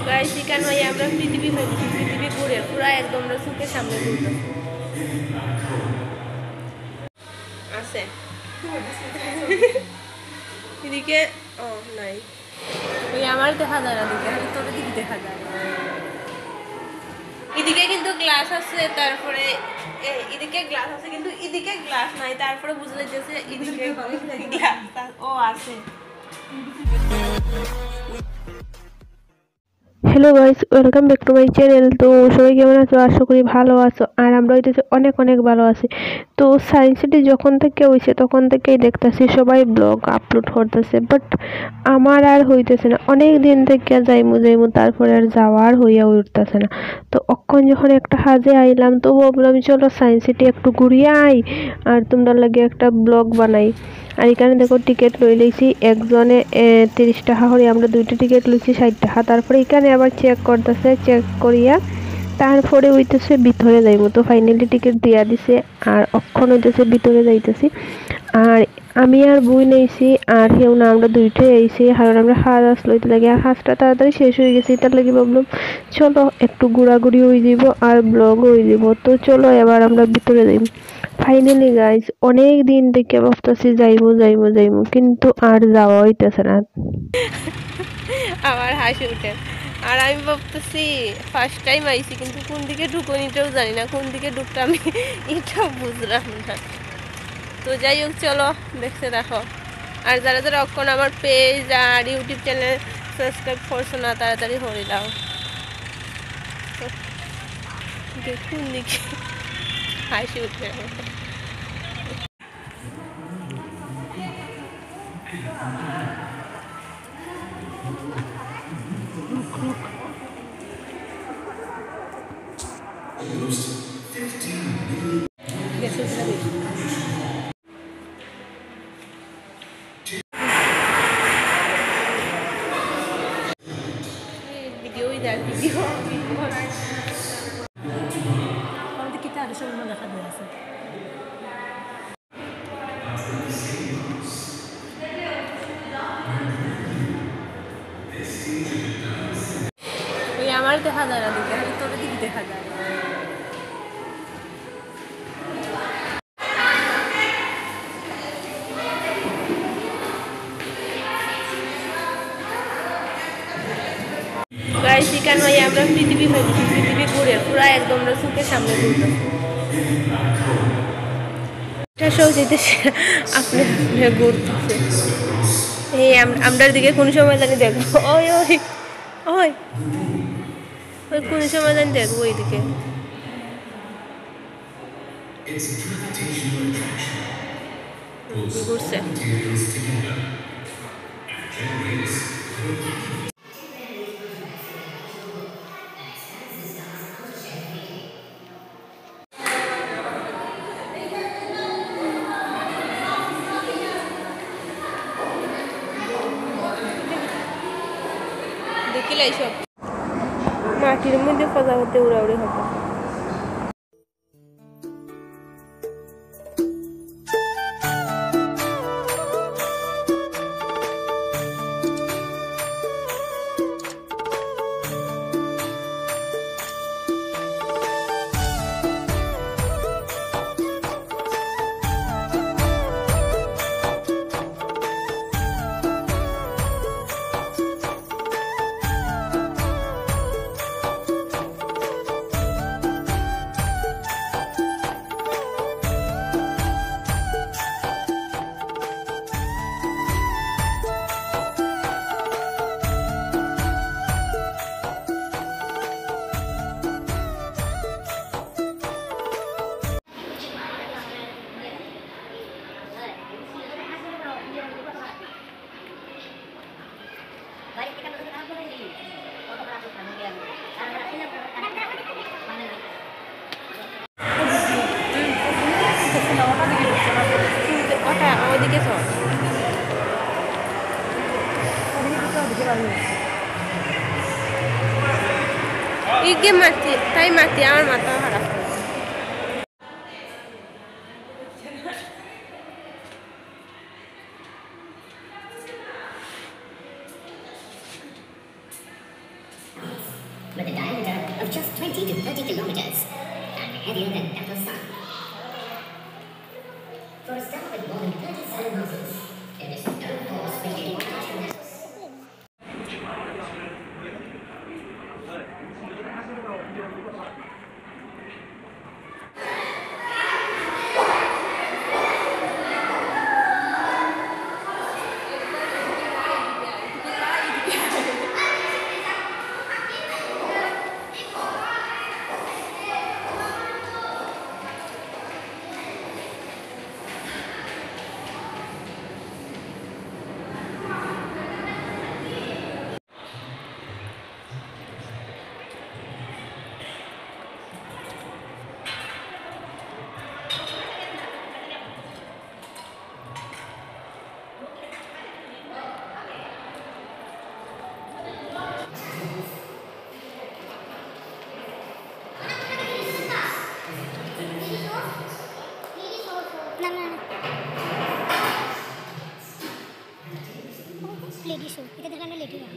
Guys এখানে ভাই আমরা পৃথিবী ফেলছি, পৃথিবী ঘুরে পুরো একদম আমরা চোখের সামনে ঘুরতেছি আছে এদিকে। ও নাই, ওই আমার দেখা যায় না, দিকে খালি তোর দিকে দেখা যায়। এদিকে কিন্তু গ্লাস আছে, তারপরে এদিকে গ্লাস আছে কিন্তু এদিকে গ্লাস নাই, তারপরে বুঝে যাইতেছে এদিকে গ্লাস ও আছে। Hello guys, welcome back to my channel. তো সবাই কেমন আছো? আশা করি ভালো আছো, আর আমরা হইতেছে অনেক অনেক ভালো আছি। তো সায়েন্স সিটি যখন থেকে হইছে তখন থেকেই দেখতেছি সবাই ব্লগ আপলোড করতেছে, বাট আমার আর হইতেছে না। অনেক দিন থেকে যাইমু যাইমু, তারপরে আর যাওয়ার হইয়া উঠতেছে না। তো অখন যখন একটা হাজে আইলাম, তো ভাবলাম চলো সায়েন্স সিটি একটু ঘুরিয়ে আই, আর তোমরা লাগে একটা ব্লগ বানাই। আর এখানে দেখো টিকিট লই লইছি একজনে 30 টাকা করে, আমরা দুইটা টিকিট লইছি 60 টাকা। তারপরে এখানে আবার চেক করতেছে, চেক করিয়া তারপরে হইতেছে ভিতরে যাইব। তো ফাইনালি টিকিট দিয়া দিছে, আর অক্ষণ হইতেছে ভিতরে যাইতেছি। আর আমি আর বই নেইছি, আর কেউ না, আমরা দুইটাই আইছি, কারণ আমরা হাঁস লইতে লাগে, আর হাঁসটা তাড়াতাড়ি শেষ হয়ে গেছে। তার লাগে ভাবলাম চলো একটু ঘোরাঘুরি হয়ে যাব আর ব্লগ হয়ে যাব। তো চলো এবার আমরা ভিতরে যাই। ফাইনালি গাইজ অনেক দিন থেকে ভাবতেছি যাইবো যাইবো যাইবো, কিন্তু আর যাওয়া হইতেছে না। আমার হাসি উঠে, আর আমি ভাবতেছি ফার্স্ট টাইম আইছি, কিন্তু কোন দিকে ঢুকো এটাও জানি না, কোন দিকে ঢুকতে আমি এটাও বুঝলাম না। তো যাই হোক, চলো দেখতে দেখো। আর যারা যারা অক্ষণ আমার পেজ আর ইউটিউব চ্যানেল সাবস্ক্রাইব করছো না, তাড়াতাড়ি করে দাও। কোন দিকে হাসি উঠে ভিডিও দেখ, ভিডিও দেখা যাচ্ছে। ওই আমার দেখা যায় না, দিকে খালি তোর দিকে দেখা যায়। গাইস এখানে ভাই আমরা পৃথিবী ফেলছি, পৃথিবী ঘুরে পুরো একদম আমরা চোখের সামনে ঘুরতেছি। এটা সব যেতেছে আপনি ঘুরতেছে, এই আমরার দিকে কোন সময় জানি দেখবো। ওই ওই ওই ওই কোন সময় জানি দেখবো এইদিকে। ঘুরছে। দেখিলে এইসব মাটির মধ্যে প্রজাপতি উড়াউড়ি হবে। ওদিকে চল, ইগে মারছি তাই মারছি, আমার মাথা খারাপ। with a diameter of just 20 to 30 kilometers and heavier than that of Sun. For a star with more than 37 masses, it is no force which can detach from that. Lady show इधर दिखाना lady है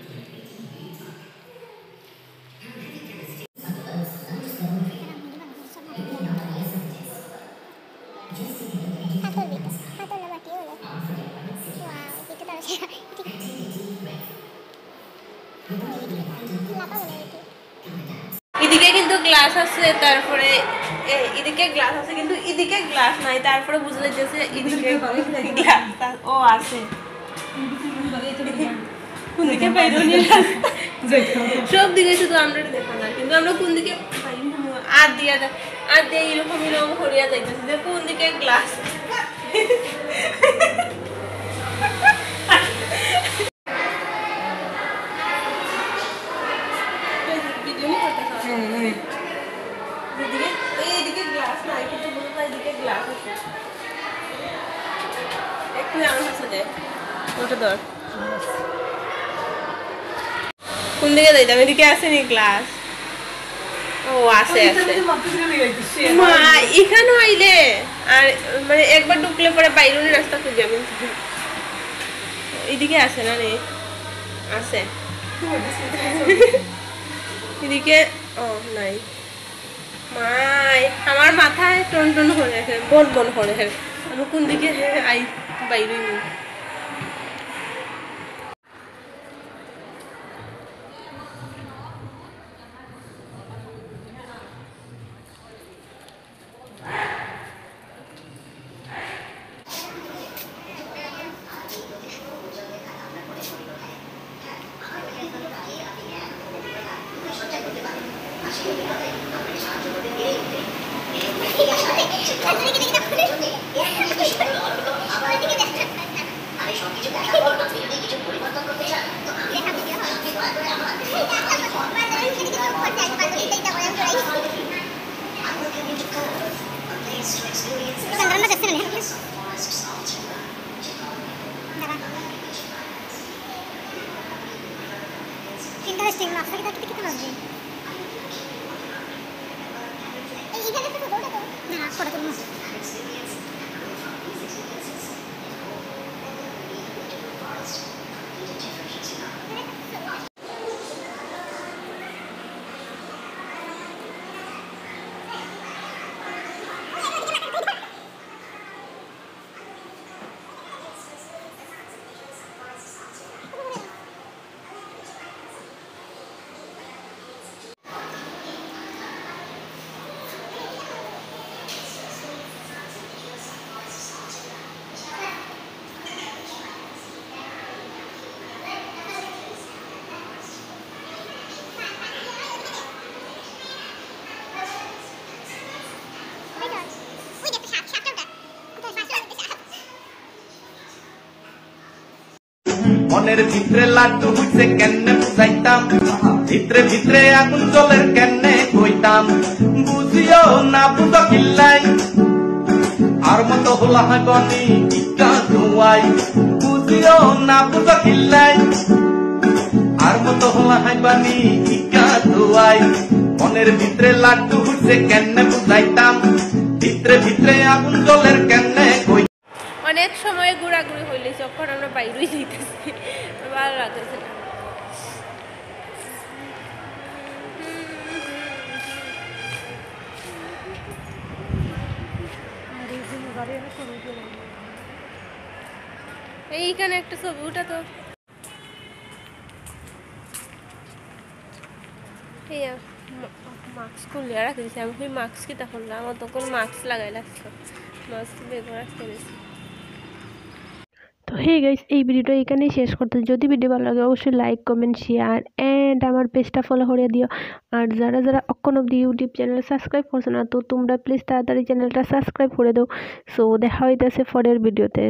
এদিকে কিন্তু glass আছে, তারপরে এদিকে glass আছে কিন্তু এদিকে গ্লাস নাই, তারপরে বুঝলে যে এদিকে গ্লাস ও আছে কোন দিকে পাইলো নি সব দিকে শুধু আমরা দেখা না, কিন্তু আমরা কোন দিকে আর দিয়া এরকম এরকম হরিয়া যাইতেছি যে কোন দিকে গ্লাস এইদিকে গ্লাস নাই, কিন্তু বুঝলো এদিকে গ্লাস আছে একটু আমার কাছে দে ওটা ধর কোন দিকে যাইতাম, এদিকে আছে নি গ্লাস? ও আছে আছে মা এখানে আইলে আর মানে একবার ঢুকলে পরে বাইরের রাস্তা খুঁজে যাবেন, এদিকে আছে না রে? আছে এদিকে ও নাই মাই আমার মাথায় টন টন করে বন বন করে আমি কোন দিকে আই বাইরে নি इंटरेस्टिंग आपका कितना कितना बजे इधर से फोटो दो ना फोटो तुम মনের ভিতরে লাড্ডু হইছে কেনে বুঝাইতাম, ভিতরে ভিতরে আগুন জলের কেনে কইতাম, বুঝিও না বুঝো কিল্লাই আর মতো হলা হাগনি ইটা ধুয়াই, বুঝিও না বুঝো কিল্লাই আর মতো হলা হাগনি ইটা ধুয়াই। মনের ভিতরে লাড্ডু হইছে কেনে বুঝাইতাম, ভিতরে ভিতরে আগুন জলের কেনে কই। অনেক সময় ঘোরাঘুরি হইলে যখন আমরা বাইরেই যাইতেছি ভালো লাগতেছে না। এইখানে একটা ছবি উঠা তো এই মাস্ক খুলে রাখি দিয়েছি আমি কি মাস্ক কিটা করলাম আমার তখন মাস্ক লাগাই লাগছে মাস্ক বের রাখতে গেছি তো হে গাইস এই ভিডিওটা এখানেই শেষ করতে যদি ভিডিও ভালো লাগে অবশ্যই লাইক কমেন্ট শেয়ার অ্যান্ড আমার পেজটা ফলো করে দিও আর যারা যারা অক্ষণ অব্দি ইউটিউব চ্যানেল সাবস্ক্রাইব করছো না তো তোমরা প্লিজ তাড়াতাড়ি চ্যানেলটা সাবস্ক্রাইব করে দাও সো দেখা হইতেছে পরের ভিডিওতে।